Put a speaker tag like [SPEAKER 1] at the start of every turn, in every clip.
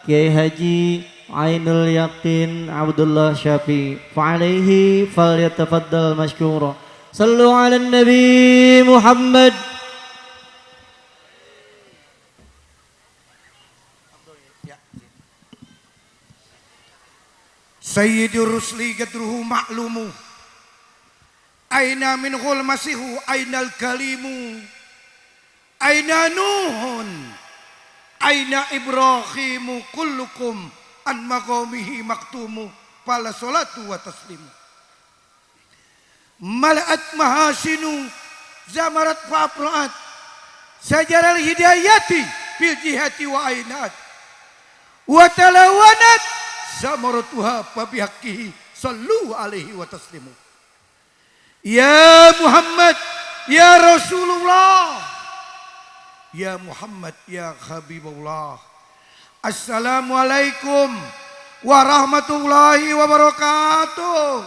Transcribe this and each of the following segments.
[SPEAKER 1] Kiai Haji Ainul Yakin Abdullah Syafi fa'alaihi falyatafaddal mashkura. Sallu ala Nabi Muhammad.
[SPEAKER 2] Sayyidur rusli gadruhu ma'lumu, aina min ghul masihu ainal kalimu, aina nuhun, aina ibrahimu, kullukum an maqamihi maktumu, fala salatu wa taslimu. Mala'at mahasinu zamarat fa'afra'at, sajaral hidayati fil jihati wa ainat, wa talawanat samaratuha fabihaqqihi sallu alaihi wa taslimu. Ya Muhammad, ya Rasulullah, ya Muhammad, ya Habibullah. Assalamualaikum warahmatullahi wabarakatuh.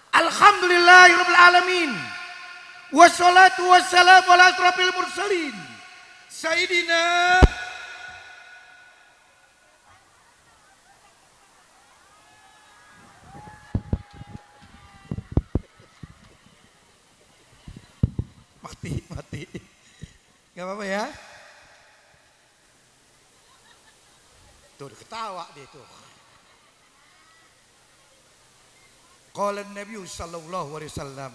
[SPEAKER 2] Alhamdulillahirabbil alamin. Wassalatu wassalamu ala asrofil mursalin. Sayyidina mati nggak apa-apa ya, tuh ketawa dia tuh. Qala Nabi sallallahu alaihi wasallam,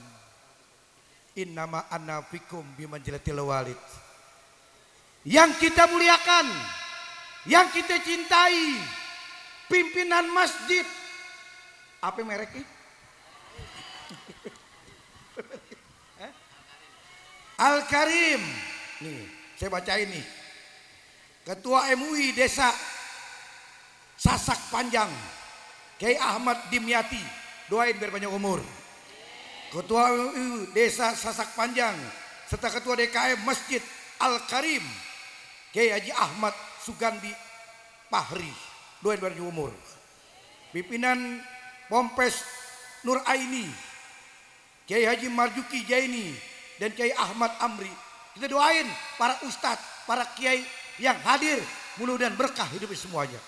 [SPEAKER 2] innama ana fikum bimanzilatil walid. Yang kita muliakan, yang kita cintai, pimpinan masjid. Apa mereknya? Al-Karim. Nih, saya bacain nih. Ketua MUI Desa Sasak Panjang, Kiai Ahmad Dimyati, doain biar panjang umur. Ketua MUI Desa Sasak Panjang serta Ketua DKM Masjid Al-Karim, Kiai Haji Ahmad Sugandi Pahri, doain panjang umur. Pimpinan Pompes Nur Aini, Kiai Haji Marjuki Jaini dan Kiai Ahmad Amri. Kita doain para ustadz, para kiai yang hadir, mudah-mudahan berkah hidupnya semuanya.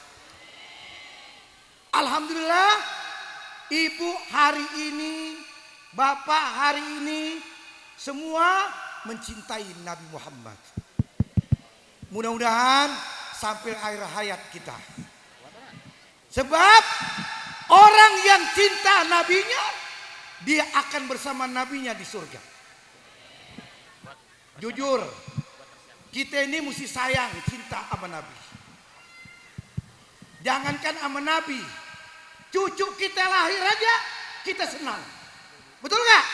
[SPEAKER 2] Alhamdulillah, ibu hari ini, bapak hari ini, semua mencintai Nabi Muhammad. Mudah-mudahan sampai akhir hayat kita. Sebab orang yang cinta nabinya, dia akan bersama nabinya di surga. Jujur, kita ini mesti sayang, cinta sama nabi. Jangankan sama nabi, cucu kita lahir aja kita senang. Betul gak?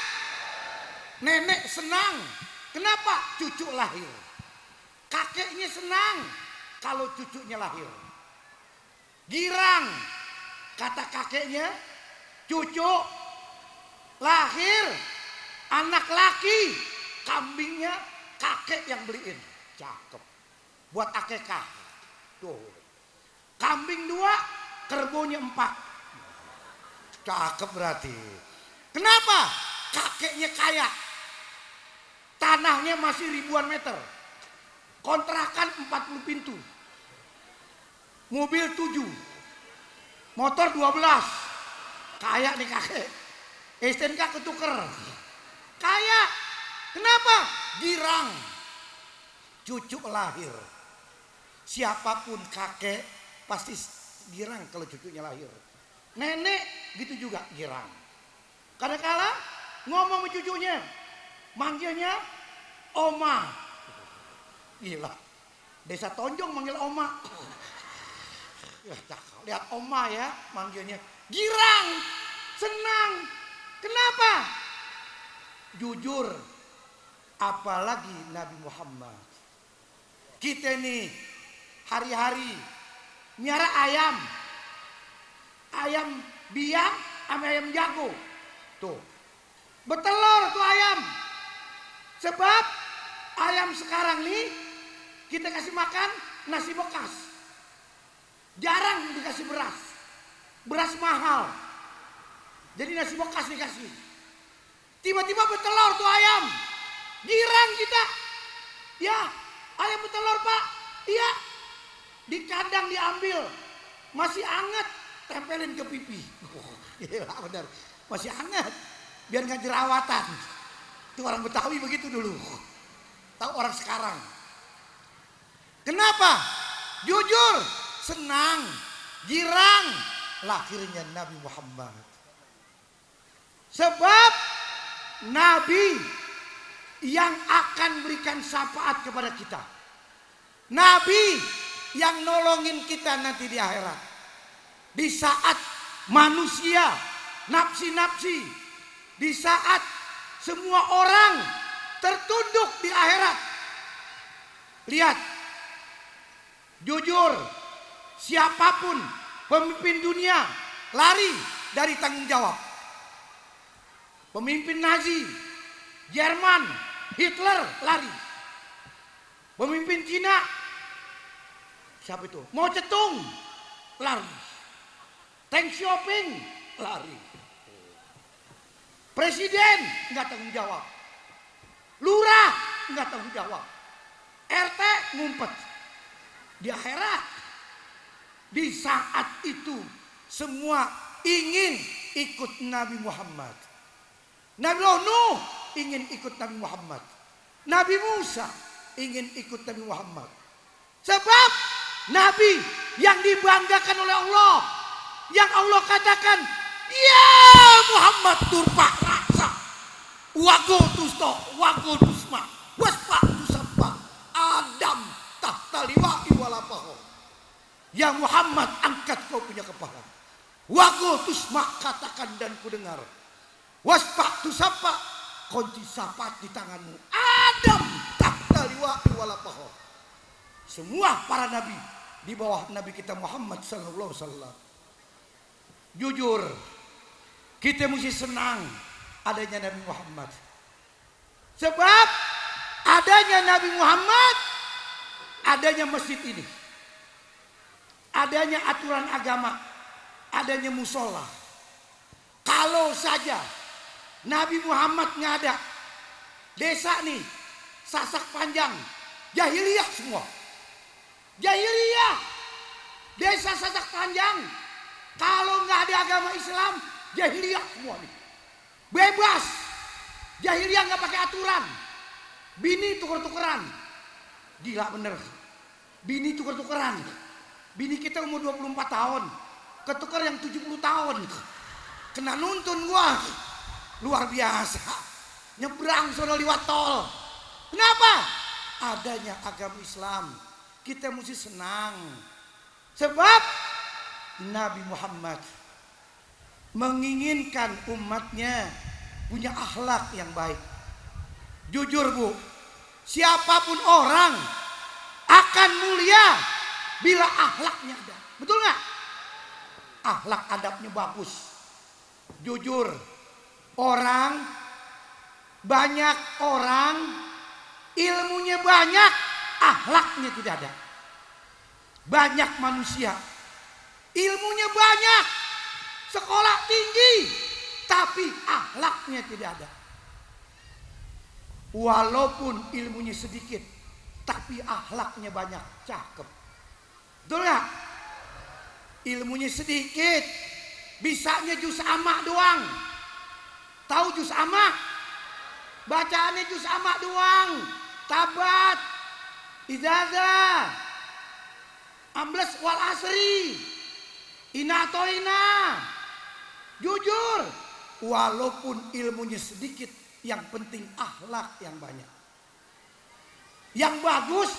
[SPEAKER 2] Nenek senang, kenapa? Cucu lahir. Kakeknya senang kalau cucunya lahir. Girang, kata kakeknya, cucu lahir, anak laki, kambingnya kakek yang beliin. Cakep. Buat akekah. Tuh. Kambing 2, kerbonya 4. Cakep berarti. Kenapa? Kakeknya kaya. Tanahnya masih ribuan meter. Kontrakan 40 pintu. Mobil 7. Motor 12. Kaya nih kakek. STNK ketuker. Kaya. Kenapa? Girang. Cucu lahir. Siapapun kakek pasti girang kalau cucunya lahir. Nenek gitu juga girang. Kadang-kala ngomong sama cucunya, manggilnya oma. Gila. Desa Tonjong manggil oma. Lihat oma ya, manggilnya girang, senang. Kenapa? Jujur, apalagi Nabi Muhammad. Kita nih hari-hari miara ayam. Ayam biang sama ayam jago. Tuh. Betelur tuh ayam. Sebab ayam sekarang nih kita kasih makan nasi bekas. Jarang dikasih beras. Beras mahal. Jadi nasi bekas dikasih. Tiba-tiba betelur tuh ayam. Girang kita. Ya, ayam petelur Pak. Iya. Di kandang diambil. Masih hangat, tempelin ke pipi. Gila benar. Masih hangat. Biar nggak jerawatan. Itu orang Betawi begitu dulu. Tahu orang sekarang. Kenapa? Jujur, senang, girang lahirnya Nabi Muhammad. Sebab Nabi yang akan berikan syafaat kepada kita. Nabi yang nolongin kita nanti di akhirat. Di saat manusia nafsi-nafsi, di saat semua orang tertunduk di akhirat. Lihat, jujur, siapapun pemimpin dunia lari dari tanggung jawab. Pemimpin Nazi, Jerman, Hitler lari. Pemimpin Cina, siapa itu? Mao Zedong lari. Deng Xiaoping lari. Presiden nggak tanggung jawab. Lurah nggak tanggung jawab. RT ngumpet. Di akhirat, di saat itu semua ingin ikut Nabi Muhammad. Nabi Nuh ingin ikut Nabi Muhammad. Nabi Musa ingin ikut Nabi Muhammad. Sebab Nabi yang dibanggakan oleh Allah, yang Allah katakan, ya Muhammad turpa rasa, wago tusto, wago tusma, waspa tusapa, Adam tahta liwa'i walapaho. Ya Muhammad, angkat kau punya kepala. Wago tusma, katakan dan ku dengar. Waspa tusapa, kunci sapat di tanganmu. Adam tahta liwa'i walapaho. Semua para nabi di bawah Nabi kita Muhammad sallallahu alaihi wasallam. Jujur, kita mesti senang adanya Nabi Muhammad. Sebab adanya Nabi Muhammad, adanya masjid ini, adanya aturan agama, adanya musola. Kalau saja Nabi Muhammad nggak ada, desa nih Sasak Panjang jahiliyah semua. Jahiliyah, desa Sasak Panjang. Kalau nggak ada agama Islam, jahiliyah semua nih. Bebas, jahiliyah nggak pakai aturan. Bini tuker-tukeran, gila bener. Bini tuker-tukeran. Bini kita umur 24 tahun, ketuker yang 70 tahun. Kena nuntun gua, luar biasa. Nyebrang sono liwat tol. Kenapa? Adanya agama Islam. Kita mesti senang. Sebab Nabi Muhammad menginginkan umatnya punya akhlak yang baik. Jujur Bu, siapapun orang akan mulia bila akhlaknya ada. Betul nggak? Akhlak adabnya bagus. Jujur, banyak orang ilmunya banyak, akhlaknya tidak ada. Banyak manusia ilmunya banyak, sekolah tinggi, tapi akhlaknya tidak ada. Walaupun ilmunya sedikit, tapi akhlaknya banyak, cakep. Betul nggak? Ilmunya sedikit, bisanya juz amma doang. Tahu juz amma? Bacaannya juz amma doang. Tabat, Izazah, Ambles wal asri, Inatoina. Jujur, walaupun ilmunya sedikit, yang penting akhlak yang banyak. Yang bagus,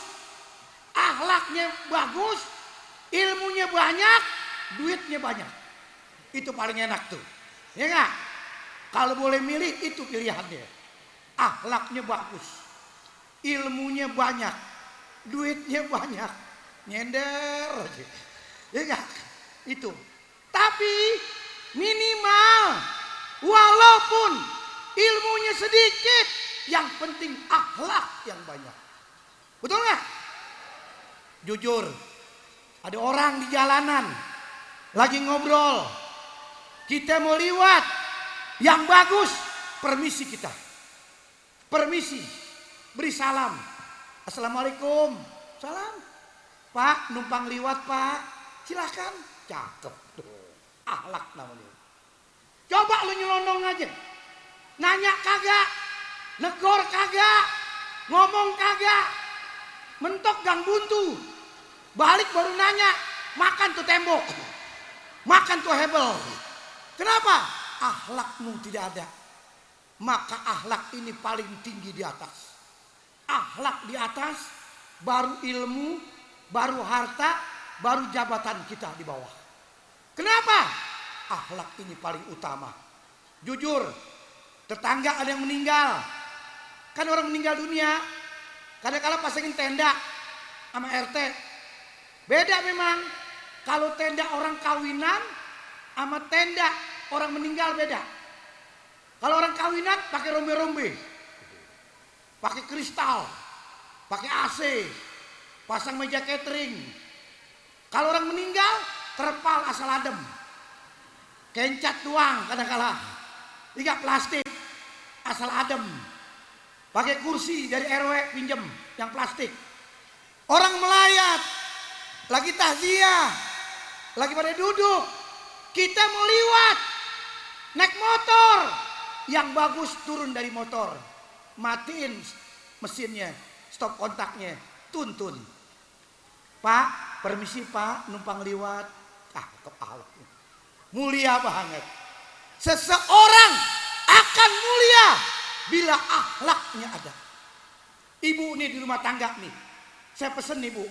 [SPEAKER 2] akhlaknya bagus, ilmunya banyak, duitnya banyak. Itu paling enak tuh, ya nggak? Kalau boleh milih itu pilihannya. Akhlaknya bagus, ilmunya banyak, duitnya banyak, nyender aja, ya nggak? Itu. Tapi minimal, walaupun ilmunya sedikit, yang penting akhlak yang banyak. Betul nggak? Jujur, ada orang di jalanan lagi ngobrol, kita mau liwat, yang bagus permisi kita, permisi, beri salam. Assalamualaikum. Salam. Pak, numpang liwat Pak. Silahkan. Cakep tuh. Akhlak namanya. Coba lu nyelonong aja. Nanya kagak. Negor kagak. Ngomong kagak. Mentok gang buntu. Balik baru nanya. Makan tuh tembok. Makan tuh hebel. Kenapa? Akhlakmu tidak ada. Maka akhlak ini paling tinggi di atas. Akhlak di atas, baru ilmu, baru harta, baru jabatan kita di bawah. Kenapa? Akhlak ini paling utama. Jujur, tetangga ada yang meninggal. Kan orang meninggal dunia, kadang-kadang pasangin tenda sama RT. Beda memang. Kalau tenda orang kawinan sama tenda orang meninggal beda. Kalau orang kawinan pakai rombe-rombe, pakai kristal, pakai AC, pasang meja catering. Kalau orang meninggal terpal asal adem, kencat doang kadang-kala, tiga plastik asal adem, pakai kursi dari RW pinjem yang plastik. Orang melayat, lagi takziah, lagi pada duduk, kita mau liwat, naik motor. Yang bagus turun dari motor, matiin mesinnya, stop kontaknya, tuntun. Pak, permisi Pak, numpang liwat. Kepala mulia banget. Seseorang akan mulia bila akhlaknya ada. Ibu nih di rumah tangga nih, saya pesen nih Bu,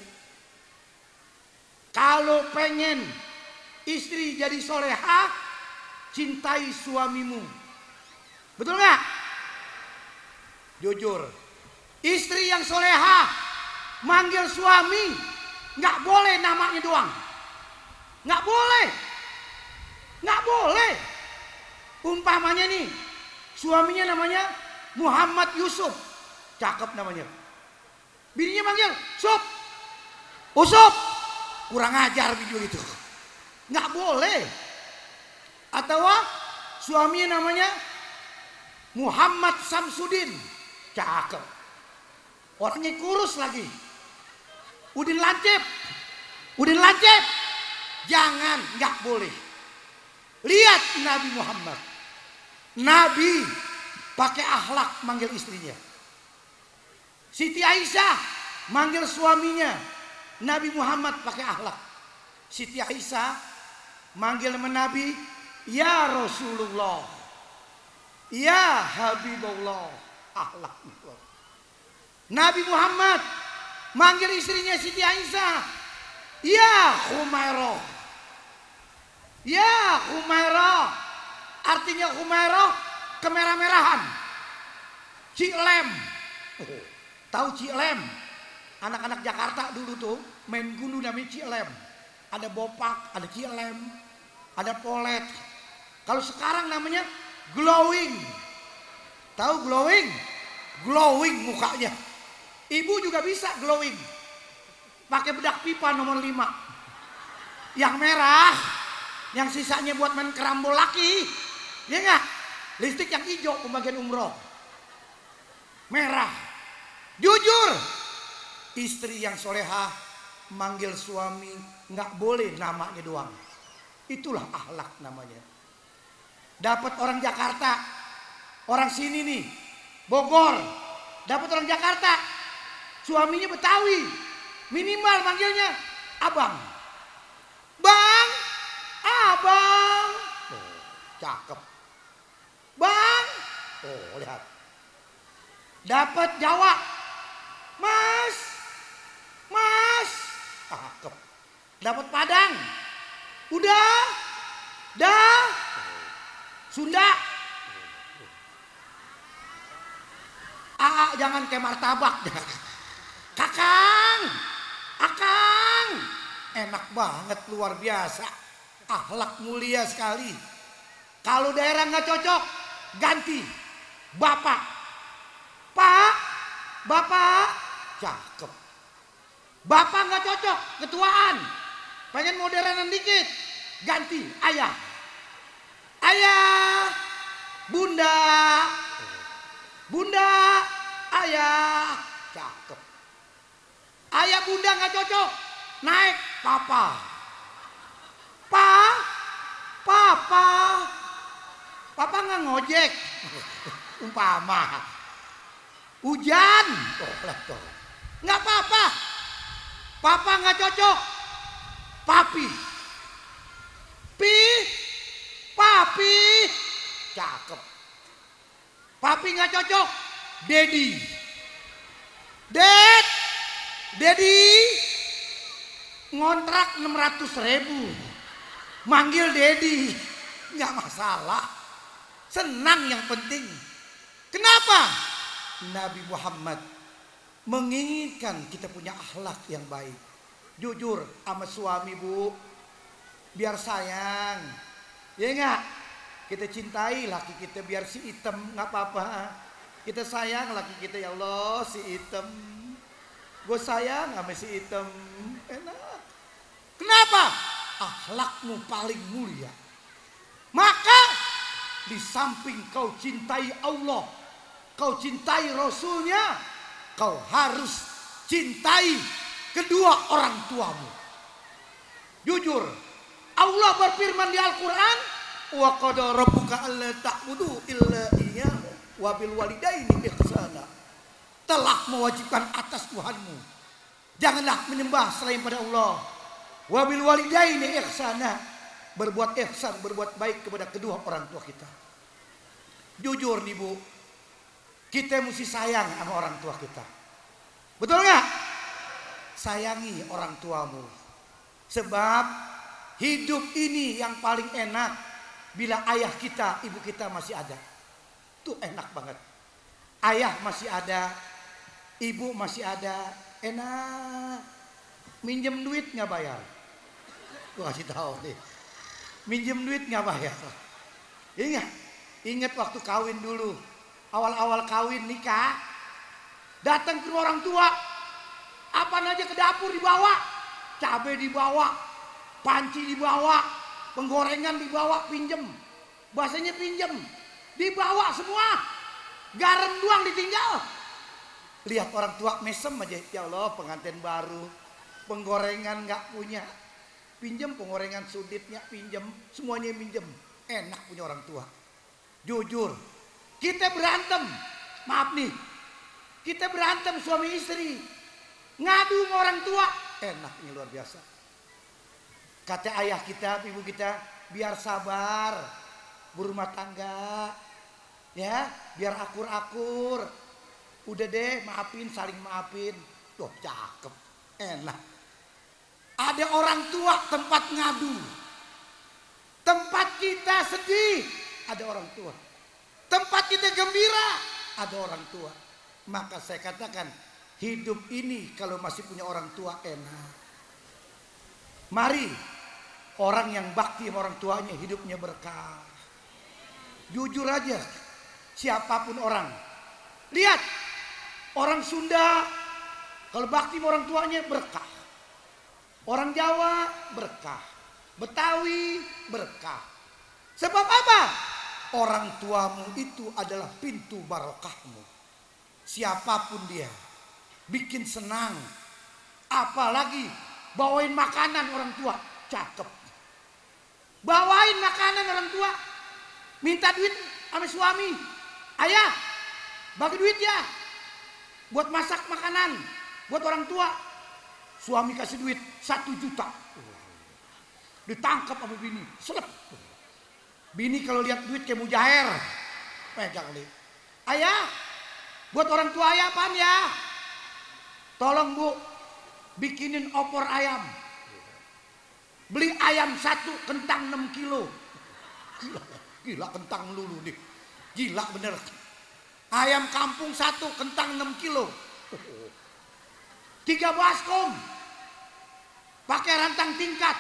[SPEAKER 2] kalau pengen istri jadi solehah, cintai suamimu. Betul nggak? Jujur, istri yang solehah manggil suami nggak boleh namanya doang, nggak boleh, nggak boleh. Umpamanya nih, suaminya namanya Muhammad Yusuf, cakep namanya. Bininya manggil Sup, Usup, kurang ajar video itu, nggak boleh. Atau suaminya namanya Muhammad Samsudin, cakep. Orangnya kurus lagi. Udin Lancip, Udin Lancip. Jangan, nggak boleh. Lihat Nabi Muhammad. Nabi pakai akhlak manggil istrinya. Siti Aisyah manggil suaminya. Nabi Muhammad pakai akhlak. Siti Aisyah manggil Nabi, ya Rasulullah. Ya Habibullah, akhlak. Nabi Muhammad manggil istrinya Siti Aisyah, ya Humairah. Ya Humairah, artinya Humairah kemerah-merahan. Cilem. Tahu Cilem? Anak-anak Jakarta dulu tuh main gundu namanya Cilem. Ada bopak, ada Cilem, ada polet. Kalau sekarang namanya glowing. Tahu glowing? Glowing mukanya. Ibu juga bisa glowing. Pakai bedak pipa nomor 5. Yang merah, yang sisanya buat main kerambol laki. Ya enggak? Listrik yang hijau pembagian umroh. Merah. Jujur, istri yang solehah manggil suami nggak boleh namanya doang. Itulah akhlak namanya. Dapat orang Jakarta, orang sini nih, Bogor, dapat orang Jakarta, suaminya Betawi, minimal manggilnya abang, bang, abang, cakep, bang, lihat, dapat Jawa, mas, mas, cakep, dapat Padang, udah, dah. Sunda, jangan kayak martabak, kakang, akang, enak banget, luar biasa, akhlak mulia sekali. Kalau daerah nggak cocok, ganti, bapak, pak, bapak, cakep. Bapak nggak cocok, ketuaan, pengen modernan dikit, ganti, ayah. Ayah, bunda, bunda, ayah, cakep. Ayah bunda nggak cocok, naik papa. Papa, papa nggak ngojek, umpama. Hujan, nggak apa-apa. Papa nggak cocok, papi. Papi, cakep. Papi nggak cocok, daddy. Daddy, ngontrak 600.000, manggil daddy, nggak masalah. Senang yang penting. Kenapa? Nabi Muhammad menginginkan kita punya akhlak yang baik. Jujur sama suami bu, biar sayang. Ya enggak? Kita cintai laki kita biar si hitam, nggak apa-apa. Kita sayang laki kita, ya Allah si hitam. Gue sayang sama si hitam. Enak. Kenapa? Akhlakmu paling mulia. Maka di samping kau cintai Allah, kau cintai Rasulnya, kau harus cintai kedua orang tuamu. Jujur, Allah berfirman di Al-Quran, wa qada rabbuka alla ta'budu illa iyyahu wa bil walidaini ihsana. Telah mewajibkan atas Tuhanmu, janganlah menyembah selain pada Allah. Wa bil walidaini ihsana, berbuat ihsan, berbuat baik kepada kedua orang tua kita. Jujur nih bu, kita mesti sayang sama orang tua kita. Betul nggak? Sayangi orang tuamu. Sebab hidup ini yang paling enak bila ayah kita, ibu kita masih ada. Tuh enak banget. Ayah masih ada, ibu masih ada, enak. Minjem duit nggak bayar. Gue kasih tahu nih. Minjem duit nggak bayar. Ingat waktu kawin dulu. Awal-awal kawin nikah, datang ke orang tua, apa aja ke dapur dibawa, cabai dibawa, panci dibawa, penggorengan dibawa, pinjem, bahasanya pinjem, dibawa semua, garam doang ditinggal. Lihat orang tua mesem aja, ya Allah pengantin baru, penggorengan nggak punya, pinjem penggorengan suditnya pinjem, semuanya pinjem, enak punya orang tua. Jujur. Kita berantem, maaf nih, kita berantem suami istri, ngadu sama orang tua, enaknya luar biasa. Kata ayah kita, ibu kita, biar sabar, berumah tangga, ya, biar akur-akur. Udah deh, maafin, saling maafin. Loh, cakep, enak. Ada orang tua tempat ngadu, tempat kita sedih, ada orang tua. Tempat kita gembira, ada orang tua. Maka saya katakan, hidup ini kalau masih punya orang tua enak. Mari, orang yang bakti sama orang tuanya hidupnya berkah. Jujur aja, siapapun orang. Lihat, orang Sunda, kalau bakti sama orang tuanya berkah. Orang Jawa berkah. Betawi berkah. Sebab apa? Orang tuamu itu adalah pintu barokahmu. Siapapun dia, bikin senang. Apalagi bawain makanan orang tua, cakep. Bawain makanan orang tua, minta duit sama suami. Ayah, bagi duit ya, buat masak makanan, buat orang tua. Suami kasih duit 1 juta. Ditangkap sama bini, selep. Bini kalau lihat duit kayak mujair, pegang nih. Ayah, buat orang tua ayah apaan ya? Tolong bu, bikinin opor ayam. Beli ayam 1, kentang 6 kilo. Gila kentang lulu nih. Gila bener. Ayam kampung 1, kentang 6 kilo. 3 baskom. Pakai rantang tingkat.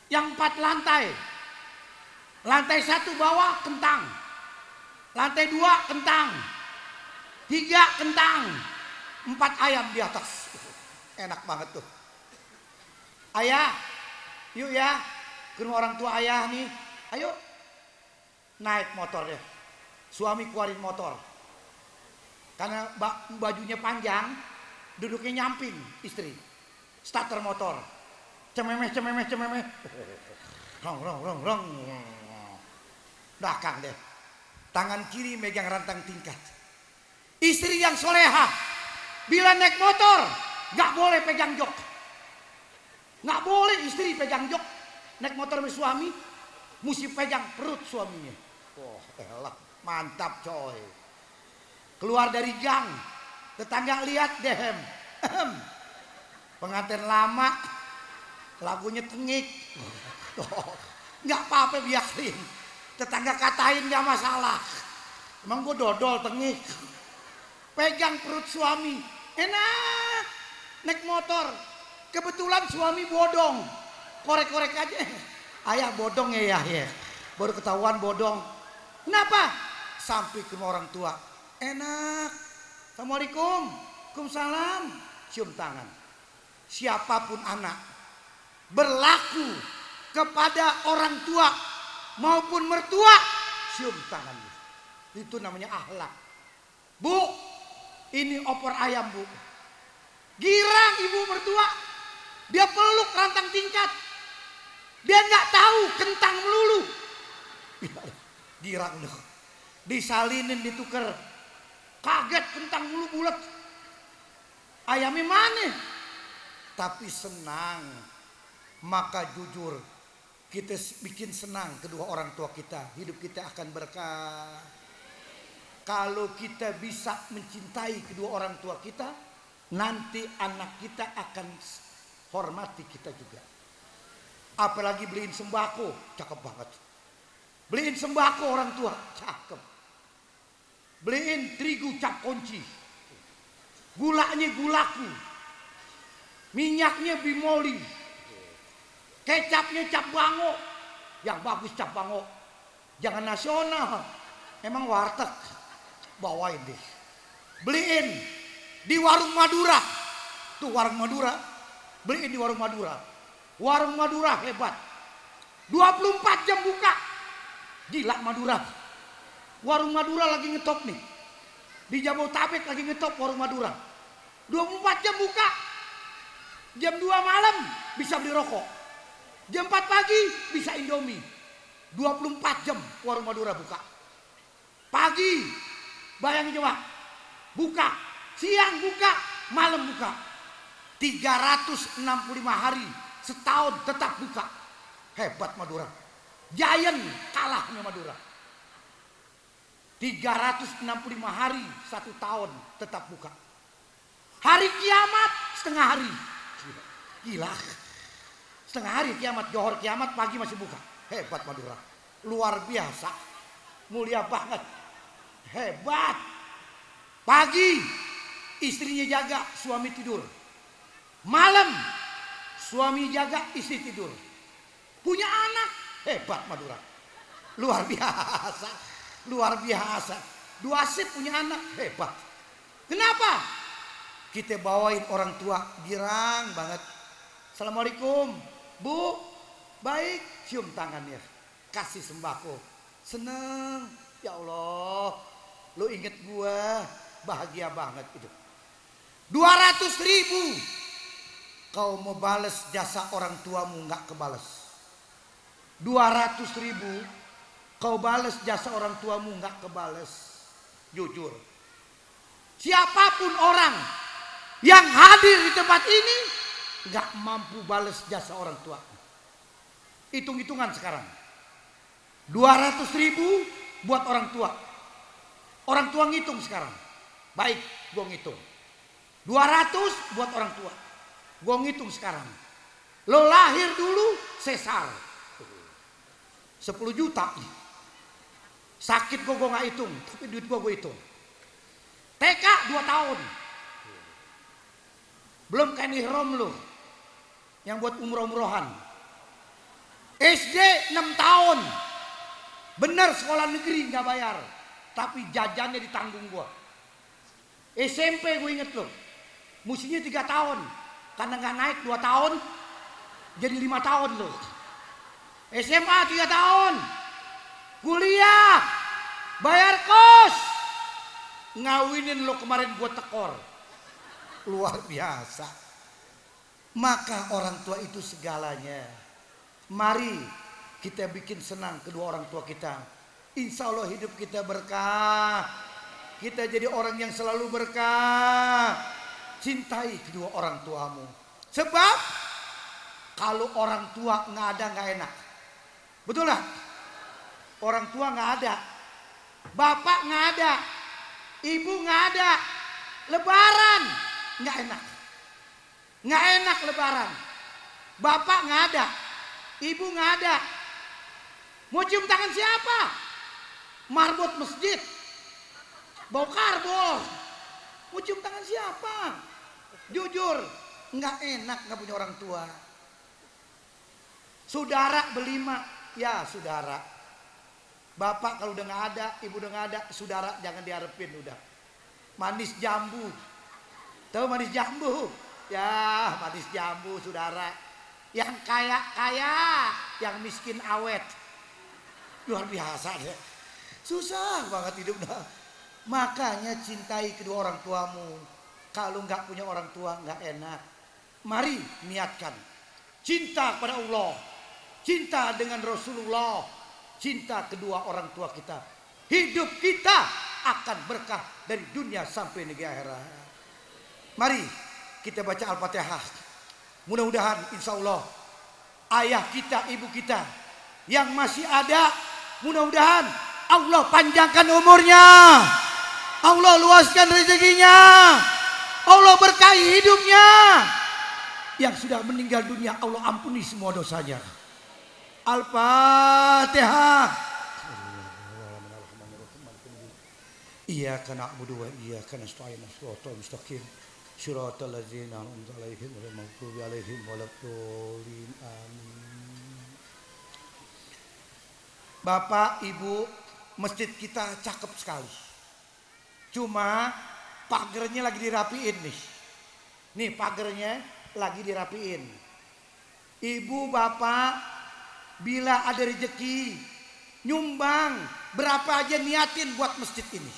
[SPEAKER 2] Yang 4 lantai. Lantai 1 bawah kentang. Lantai 2 kentang. 3 kentang. 4 ayam di atas. Enak banget tuh. Ayah, yuk ya. Ke rumah orang tua ayah nih. Ayo. Naik motor deh. Suami keluarin motor. Karena bajunya panjang. duduknya nyamping istri. Starter motor. Cememeh. Rong. Belakang deh. Tangan kiri megang rantang tingkat. Istri yang soleha. Bila naik motor, gak boleh pegang jok. Gak boleh istri pegang jok. Naik motor sama suami, mesti pegang perut suaminya. Oh elah, mantap coy. Keluar dari gang, tetangga lihat dehem. Pengantin lama, lagunya tengik. Nggak apa-apa biarin. Tetangga katain nggak masalah. Emang gue dodol tengik. Pegang perut suami, enak. Naik motor, kebetulan suami bodong. Korek-korek aja. Ayah bodong ya. Baru ketahuan bodong. Kenapa? Sampai ke rumah orang tua. Enak. Assalamualaikum. Waalaikumsalam. Cium tangan. Siapapun anak berlaku kepada orang tua maupun mertua, cium tangan. Itu namanya akhlak. Bu, ini opor ayam bu. Girang ibu mertua, dia peluk rantang tingkat. Dia nggak tahu kentang melulu. Girang loh. Disalinin ditukar. Kaget kentang mulu bulat. Ayamnya mana? Tapi senang. Maka jujur kita bikin senang kedua orang tua kita. Hidup kita akan berkah. Kalau kita bisa mencintai kedua orang tua kita, nanti anak kita akan hormati kita juga. Apalagi beliin sembako, cakep banget. Beliin sembako orang tua, cakep. Beliin terigu cap kunci. Gulanya gulaku. Minyaknya bimoli. Kecapnya cap bango. Yang bagus cap bango. Jangan nasional. Emang warteg. Bawain deh. Beliin di warung Madura. Tuh warung Madura. Beliin di warung Madura. Warung Madura hebat. 24 jam buka. Gila Madura. Warung Madura lagi ngetop nih. Di Jabodetabek lagi ngetop warung Madura. 24 jam buka. Jam 2 malam bisa beli rokok. Jam 4 pagi bisa Indomie. 24 jam warung Madura buka. Pagi bayangin coba. Buka. Siang buka. Malam buka. 365 hari setahun tetap buka. Hebat Madura. Giant kalah sama Madura. 365 hari satu tahun tetap buka. Hari kiamat setengah hari. Gila. Setengah hari kiamat, johor kiamat pagi masih buka. Hebat Madura. Luar biasa. Mulia banget. Hebat. Pagi istrinya jaga, suami tidur. Malam suami jaga, istri tidur. Punya anak. Hebat Madura. Luar biasa. Luar biasa. 2 sip punya anak. Hebat. Kenapa? Kita bawain orang tua girang banget. Assalamualaikum. Bu, baik. Cium tangannya. Kasih sembako. Seneng. Ya Allah. Lu inget gua. Bahagia banget itu. 200.000. Kau mau bales jasa orang tuamu gak kebales. 200.000. Kau bales jasa orang tuamu gak kebales. Jujur. Siapapun orang yang hadir di tempat ini gak mampu bales jasa orang tua. Hitung-hitungan sekarang. 200.000 buat orang tua. Orang tua ngitung sekarang. Baik, gua ngitung. 200 buat orang tua. Gua ngitung sekarang. Lo lahir dulu sesar. 10 juta. Sakit gua gak hitung, tapi duit gua hitung. TK 2 tahun. Belum kayak ihram lo yang buat umroh-umrohan. SD 6 tahun. Bener sekolah negeri gak bayar, tapi jajannya ditanggung gua. SMP gue inget lo, musinya 3 tahun, karena gak naik 2 tahun, jadi 5 tahun lo. SMA 3 tahun, kuliah, bayar kos, ngawinin lo kemarin gue tekor. Luar biasa. Maka orang tua itu segalanya. Mari kita bikin senang kedua orang tua kita. Insya Allah hidup kita berkah. Kita jadi orang yang selalu berkah. Cintai kedua orang tuamu. Sebab kalau orang tua nggak ada nggak enak. Betul lah? Orang tua nggak ada. Bapak nggak ada. Ibu nggak ada. Lebaran nggak enak. Nggak enak lebaran. Bapak nggak ada. Ibu nggak ada. Mau cium tangan siapa? Marbot masjid. Bau karbol. Mau cium tangan siapa? Jujur, nggak enak nggak punya orang tua. Saudara berlima, ya saudara. Bapak kalau udah nggak ada, ibu udah nggak ada, saudara jangan diharapin udah. Manis jambu, tahu manis jambu? Ya manis jambu saudara. Yang kaya kaya, yang miskin awet. Luar biasa deh. Susah banget hidup dah. Makanya cintai kedua orang tuamu. Kalau nggak punya orang tua nggak enak. Mari niatkan cinta kepada Allah, cinta dengan Rasulullah, cinta kedua orang tua kita. Hidup kita akan berkah dari dunia sampai negeri akhirat. Mari kita baca Al-Fatihah. Mudah-mudahan insya Allah ayah kita, ibu kita yang masih ada, mudah-mudahan Allah panjangkan umurnya, Allah luaskan rezekinya, Allah berkahi hidupnya. Yang sudah meninggal dunia Allah ampuni semua dosanya. Al-Fatihah. Iyyaka na'budu wa iyyaka nasta'in shiratal mustaqim shiratal ladzina an'amta 'alaihim ghairil maghdubi 'alaihim waladdallin. Amin. Bapak, Ibu, masjid kita cakep sekali. Cuma pagernya lagi dirapiin nih. Nih pagernya lagi dirapiin. Ibu, bapak, bila ada rezeki nyumbang berapa aja niatin buat masjid ini.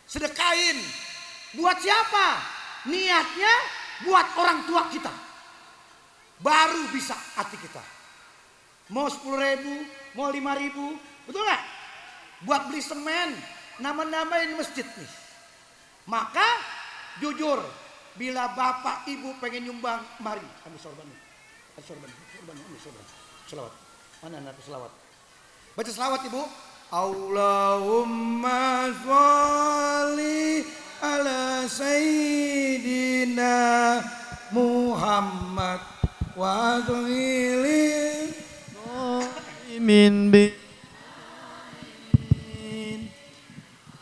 [SPEAKER 2] Sedekain. Buat siapa? Niatnya buat orang tua kita. Baru bisa hati kita. Mau 10.000, mau 5.000, betul gak? Buat beli semen, nama-namain masjid nih. Maka jujur, bila bapak ibu pengen nyumbang, mari ambil sorban. Ambil sorban. Selawat. Mana anak selawat? Baca selawat ibu. Allahumma sholli ala sayyidina Muhammad wa sallim
[SPEAKER 1] min bi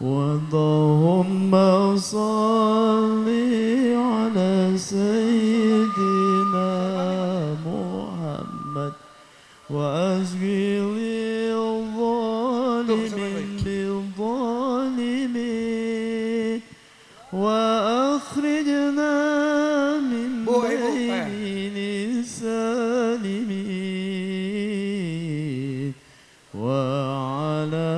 [SPEAKER 1] Allahumma salli ala sayyidina Muhammad wa azgilil zalimin bil zalimin wa akhrijna min bayni salimin wa ala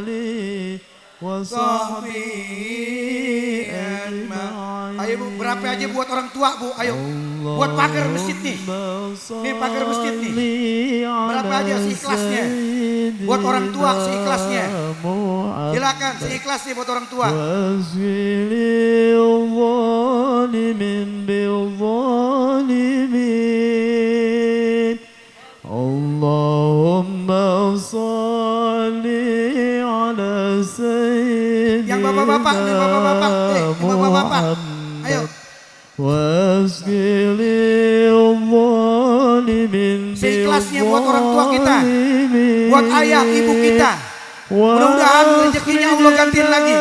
[SPEAKER 1] alihi wa sahbihi ajma'in.
[SPEAKER 2] Ayo bu, berapa aja buat orang tua bu, ayo. Buat pagar masjid nih. Nih pagar masjid nih. Berapa aja seikhlasnya. Buat orang tua seikhlasnya. Silakan seikhlasnya buat orang tua.
[SPEAKER 1] Allahumma salli ala sayyidina
[SPEAKER 2] Yang bapak-bapak, nih bapak-bapak, bapak-bapak. Ayo. Seikhlasnya buat orang tua kita, buat ayah ibu kita. Mudah-mudahan rezekinya Allah gantiin lagi.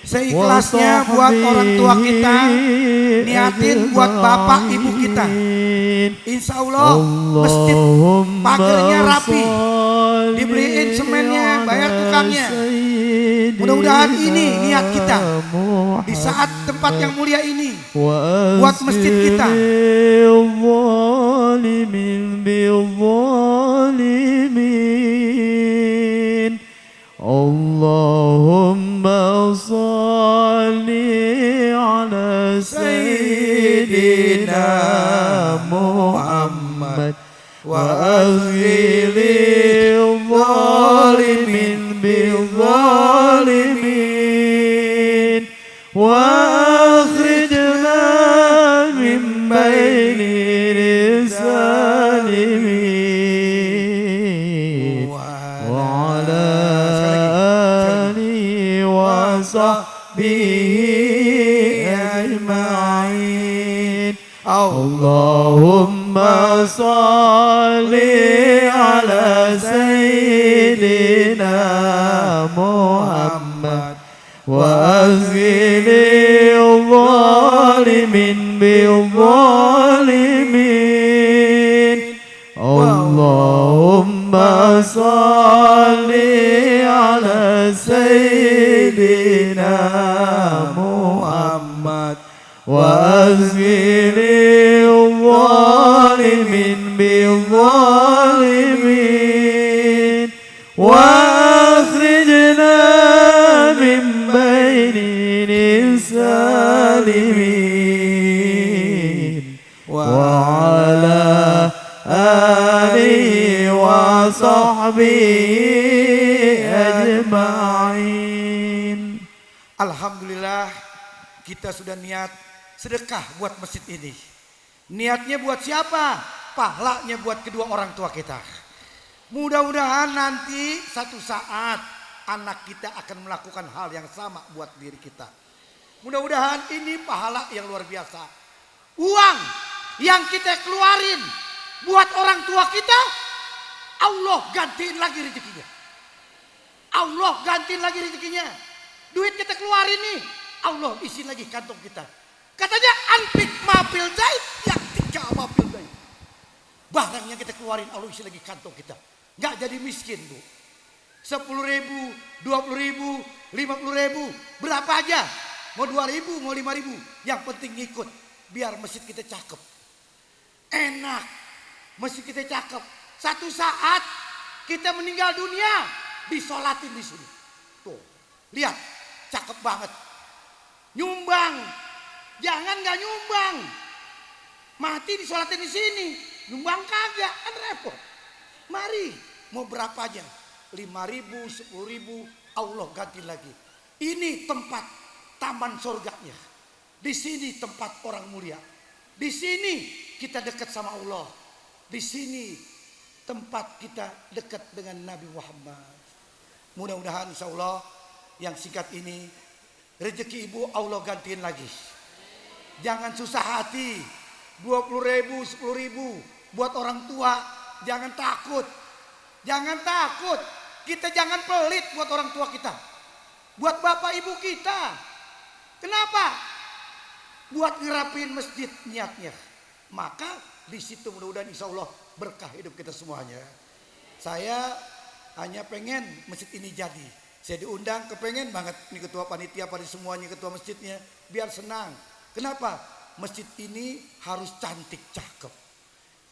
[SPEAKER 2] Seikhlasnya buat orang tua kita, niatin buat bapak ibu kita. Insya Allah masjid pagernya rapi, dibeliin semennya, bayar tukangnya. Mudah-mudahan ini niat kita di saat tempat yang mulia ini buat masjid kita.
[SPEAKER 1] Allahumma salli ala Sayyidina Muhammad wa aghfiril zalimin bil zalimin wa akhrijna min baini salimin wa ala alihi wa sahbihi ajma'in. Allahumma salli ala Sayyidina Muhammad wa aghfiril zalimin bil zalimin. Allahumma salli ala Sayyidina Muhammad wa aghfiril zalimin bil zalimin wa akhrijna min baini salimin wa ala alihi wa sahbihi ajma'in.
[SPEAKER 2] Alhamdulillah, kita sudah niat sedekah buat masjid ini. Niatnya buat siapa? Pahalanya buat kedua orang tua kita. Mudah-mudahan nanti satu saat anak kita akan melakukan hal yang sama buat diri kita. Mudah-mudahan ini pahala yang luar biasa. Uang yang kita keluarin buat orang tua kita, Allah gantiin lagi rezekinya. Allah gantiin lagi rezekinya. Duit kita keluarin nih, Allah isi lagi kantong kita. Katanya anfik mafil zaid yang tiga mafil zaid. Barang yang kita keluarin Allah isi lagi kantong kita. Nggak jadi miskin, Bu. 10.000, 20.000, 50.000, berapa aja. Mau 2.000, mau 5.000. Yang penting ngikut biar masjid kita cakep. Enak. Masjid kita cakep. Satu saat kita meninggal dunia disolatin di sini. Tuh, lihat, cakep banget. Nyumbang, jangan nggak nyumbang. Mati disolatin di sini, nyumbang kagak, kan repot. Mari, mau berapa aja, 5.000, 10.000, Allah ganti lagi. Ini tempat taman surganya. Di sini tempat orang mulia. Di sini kita dekat sama Allah. Di sini tempat kita dekat dengan Nabi Muhammad. Mudah-mudahan insya Allah yang singkat ini rezeki ibu Allah gantiin lagi. Jangan susah hati. 20.000, 10.000 buat orang tua. Jangan takut. Jangan takut. Kita jangan pelit buat orang tua kita. Buat bapak ibu kita. Kenapa? Buat ngerapin masjid niatnya. Maka di situ mudah-mudahan insya Allah berkah hidup kita semuanya. Saya hanya pengen masjid ini jadi. Saya diundang, kepengen banget nih ketua panitia pada semuanya, ketua masjidnya, biar senang. Kenapa? Masjid ini harus cantik, cakep.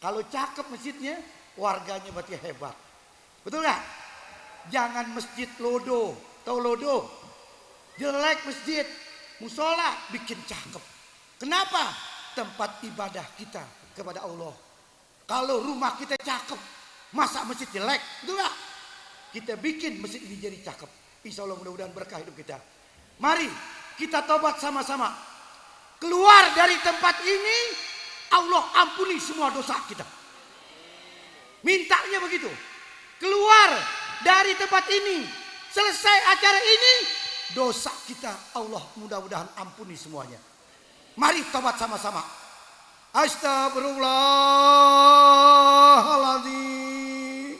[SPEAKER 2] Kalau cakep masjidnya, warganya berarti hebat. Betul nggak? Jangan masjid lodo. Tahu lodo? Jelek masjid, musola bikin cakep. Kenapa? Tempat ibadah kita kepada Allah. Kalau rumah kita cakep, masa masjid jelek? Betul nggak? Kita bikin masjid ini jadi cakep. Insya Allah mudah-mudahan berkah hidup kita. Mari kita tobat sama-sama. Keluar dari tempat ini, Allah ampuni semua dosa kita. Mintanya begitu. Keluar dari tempat ini, selesai acara ini, dosa kita Allah mudah-mudahan ampuni semuanya. Mari tobat sama-sama. Astagfirullahaladzim.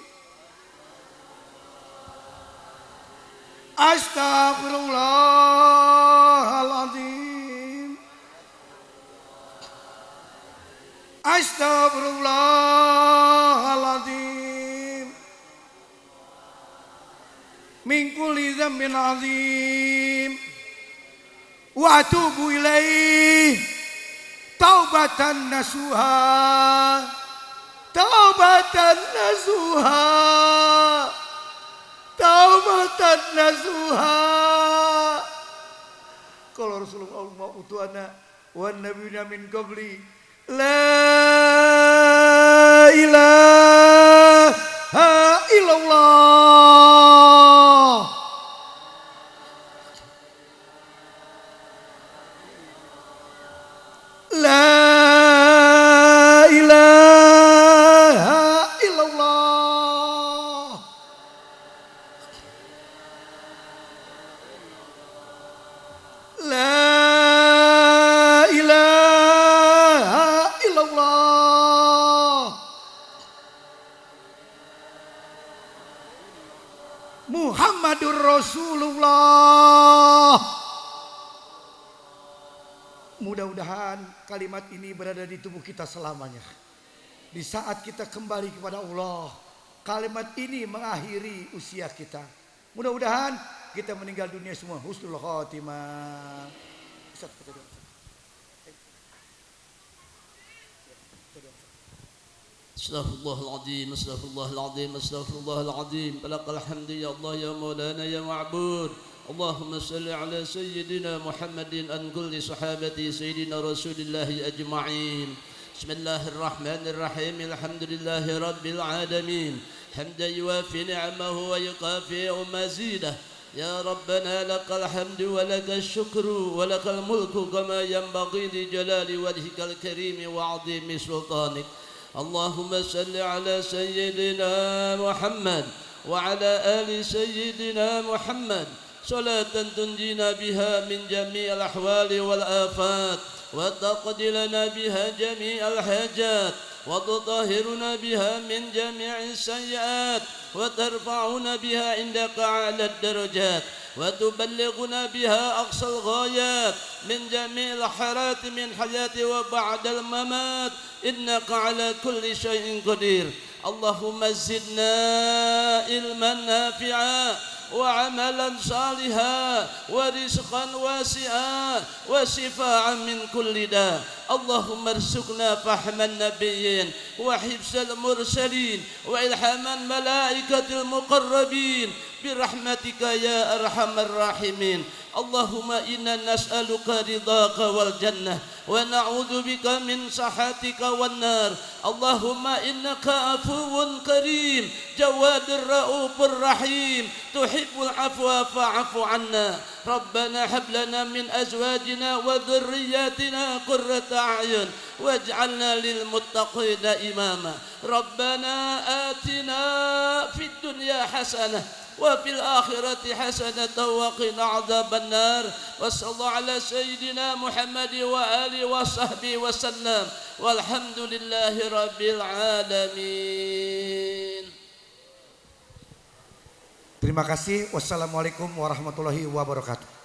[SPEAKER 2] Astagfirullahaladzim. Astagfirullahaladzim. Min kulli dzambin azim. wa atubu ilaih taubatan nasuha, taubatan nasuha, taubatan nasuha. Kalau Rasulullah mau utuhana wan nabiyuna min qabli la ilaha illallah. La ilaha illallah. La ilaha illallah. Muhammadur Rasulullah. Mudah-mudahan kalimat ini berada di tubuh kita selamanya. Di saat kita kembali kepada Allah, kalimat ini mengakhiri usia kita. Mudah-mudahan kita meninggal dunia semua husnul khotimah.
[SPEAKER 3] Astaghfirullahaladzim, astaghfirullahaladzim, astaghfirullahaladzim. Falaqal hamdi ya Allah ya Maulana ya Ma'bud. Allahumma salli ala Sayyidina Muhammadin an kulli sahabati Sayyidina Rasulillahi ajma'in. Bismillahirrahmanirrahim. Alhamdulillahi Rabbil alamin. Hamdan yuwafi ni'amahu wa yukafi'u mazidah. Ya Rabbana lakal hamdu wa lakal syukru wa lakal mulku kama yanbaghi li jalali wajhikal karimi wa 'azimi sultanik. Allahumma salli ala Sayyidina Muhammad wa ala ali Sayyidina Muhammad. صلاة تنجينا بها من جميع الأحوال والآفات وتقضي لنا بها جميع الحاجات وتطهرنا بها من جميع السيئات وترفعنا بها عندك أعلى الدرجات وتبلغنا بها أقصى الغايات من جميع الحالات من حياة وبعد الممات إنك على كل شيء قدير. اللهم زدنا علما نافعا وعملا صالحا ورزقا واسعا وشفاء من كل داء. اللهم ارزقنا فهم النبيين وحفظ المرسلين وإلهام الملائكة المقربين برحمتك يا أرحم الراحمين. اللهم إنا نسألك رضاك والجنة ونعوذ بك من سخطك والنار. اللهم إنك عفو كريم جواد الرؤوف الرحيم تحب العفو فاعف عنا. ربنا هب لنا من أزواجنا وذرياتنا قرة أعين واجعلنا للمتقين إماما. ربنا آتنا في الدنيا حسنة وفي الآخرة حسنة وقنا عذاب النار. وصلى الله على سيدنا محمد وآله وصحبه وسلم والحمد لله رب العالمين.
[SPEAKER 2] Terima kasih. Wassalamualaikum warahmatullahi wabarakatuh.